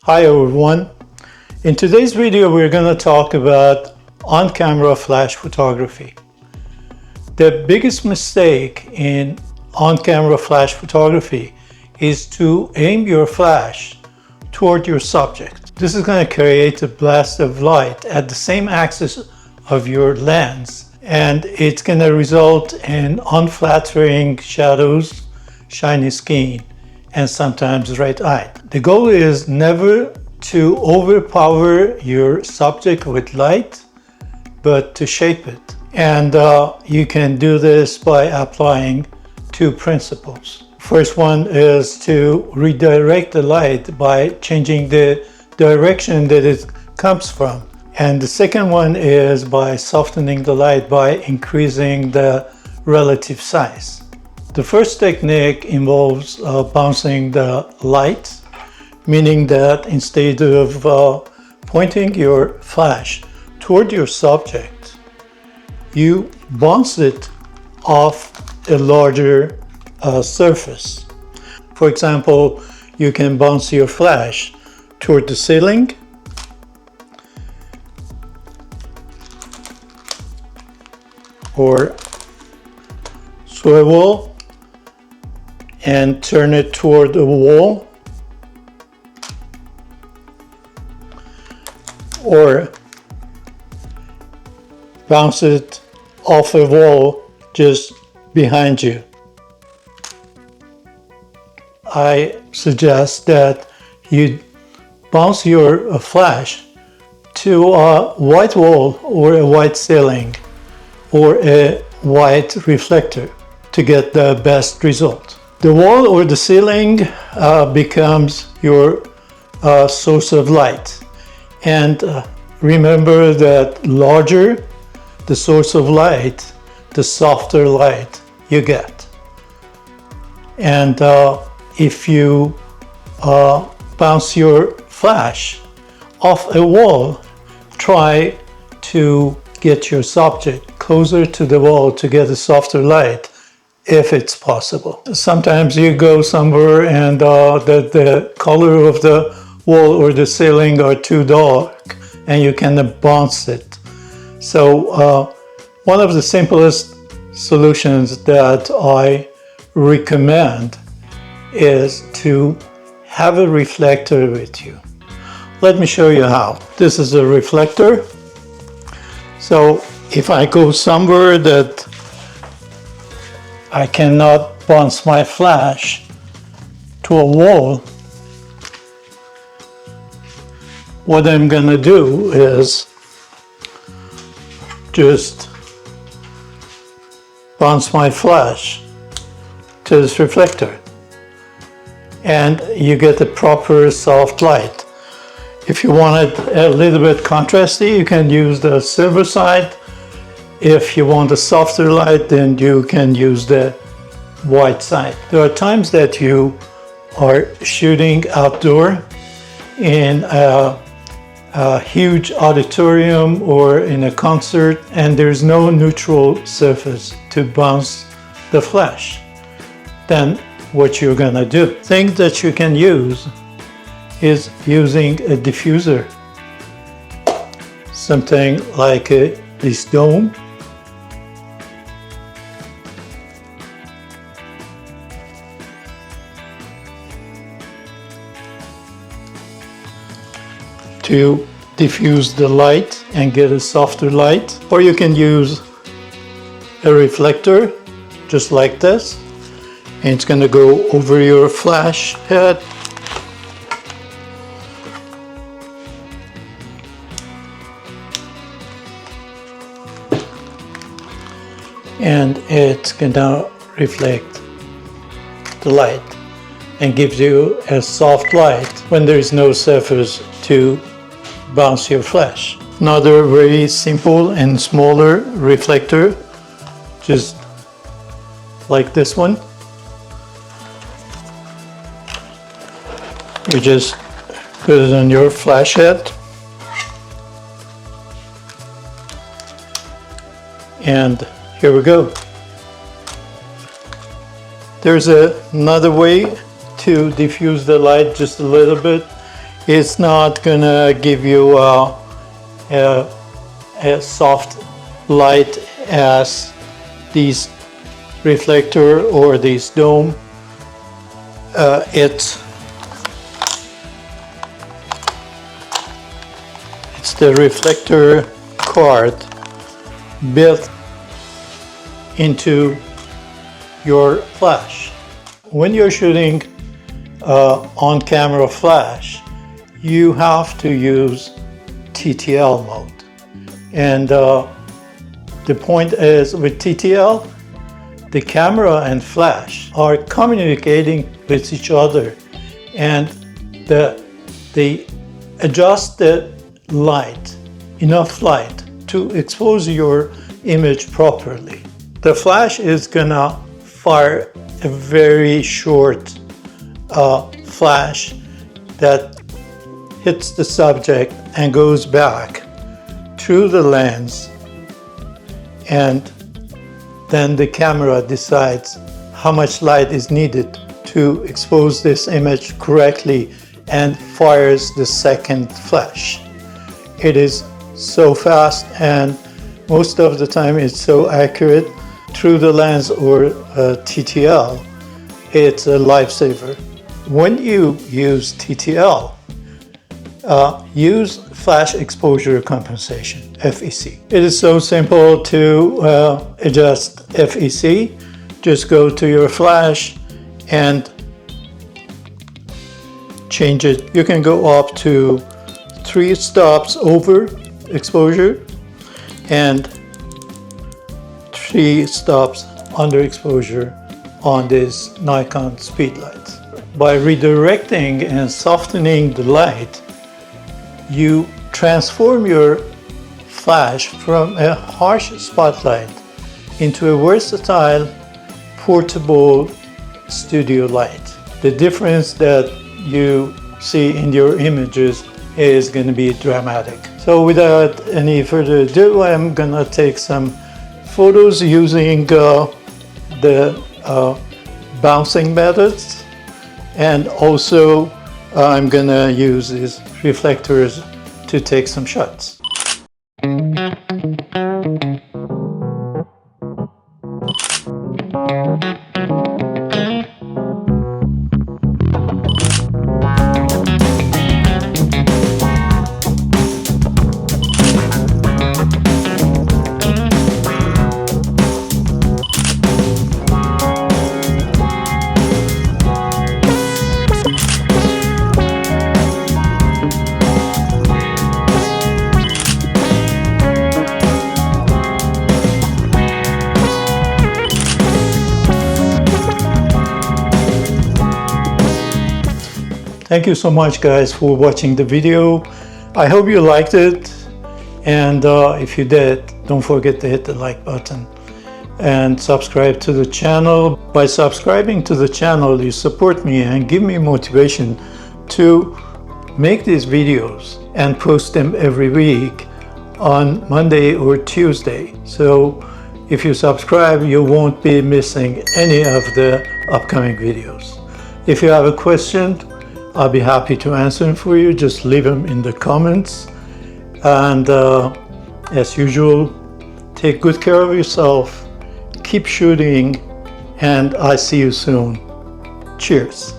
Hi everyone. In today's video we're going to talk about on-camera flash photography. The biggest mistake in on-camera flash photography is to aim your flash toward your subject. This is going to create a blast of light at the same axis of your lens, and it's going to result in unflattering shadows, shiny skin, and sometimes red eye. The goal is never to overpower your subject with light, but to shape it. And you can do this by applying two principles. First one is to redirect the light by changing the direction that it comes from. And the second one is by softening the light by increasing the relative size. The first technique involves bouncing the light, meaning that instead of pointing your flash toward your subject, you bounce it off a larger surface. For example, you can bounce your flash toward the ceiling, or swivel and turn it toward the wall, or bounce it off a wall just behind you. I suggest that you bounce your flash to a white wall or a white ceiling or a white reflector to get the best result. The wall or the ceiling becomes your source of light. And remember that larger the source of light, the softer light you get. And if you bounce your flash off a wall, try to get your subject closer to the wall to get a softer light, if it's possible. Sometimes you go somewhere and the color of the wall or the ceiling are too dark and you can bounce it. So one of the simplest solutions that I recommend is to have a reflector with you. Let me show you how. This is a reflector. So if I go somewhere that I cannot bounce my flash to a wall, what I'm gonna do is just bounce my flash to this reflector, and you get a proper soft light. If you want it a little bit contrasty, you can use the silver side. If you want a softer light, then you can use the white side. There are times that you are shooting outdoor in a huge auditorium or in a concert, and there's no neutral surface to bounce the flash. Then what you're gonna do, things that you can use is using a diffuser, something like this dome, to diffuse the light and get a softer light. Or you can use a reflector just like this, and it's going to go over your flash head. And it's going to reflect the light and gives you a soft light when there is no surface to bounce your flash. Another very simple and smaller reflector, just like this one. You just put it on your flash head, and here we go. There's another way to diffuse the light just a little bit, It's not gonna give you a soft light as these reflector or these dome. It's the reflector card built into your flash. When you're shooting on camera flash, you have to use TTL mode. And the point is, with TTL, the camera and flash are communicating with each other, and they adjust the light, enough light to expose your image properly. The flash is gonna fire a very short flash that hits the subject and goes back through the lens, and then the camera decides how much light is needed to expose this image correctly and fires the second flash. It is so fast, and most of the time it's so accurate. Through the lens or TTL, it's a lifesaver. When you use TTL, use flash exposure compensation, FEC. It is so simple to adjust FEC. Just go to your flash and change it. You can go up to 3 stops over exposure and 3 stops under exposure on this Nikon speed lights. By redirecting and softening the light, you transform your flash from a harsh spotlight into a versatile, portable studio light. The difference that you see in your images is going to be dramatic. So without any further ado, I'm going to take some photos using the bouncing methods, and also I'm going to use these reflectors to take some shots. Thank you so much, guys, for watching the video. I hope you liked it, and if you did, don't forget to hit the like button and subscribe to the channel. By subscribing to the channel, you support me and give me motivation to make these videos and post them every week on Monday or Tuesday. So if you subscribe, you won't be missing any of the upcoming videos. If you have a question, I'll be happy to answer them for you. Just leave them in the comments. And as usual, take good care of yourself, keep shooting, and I'll see you soon. Cheers.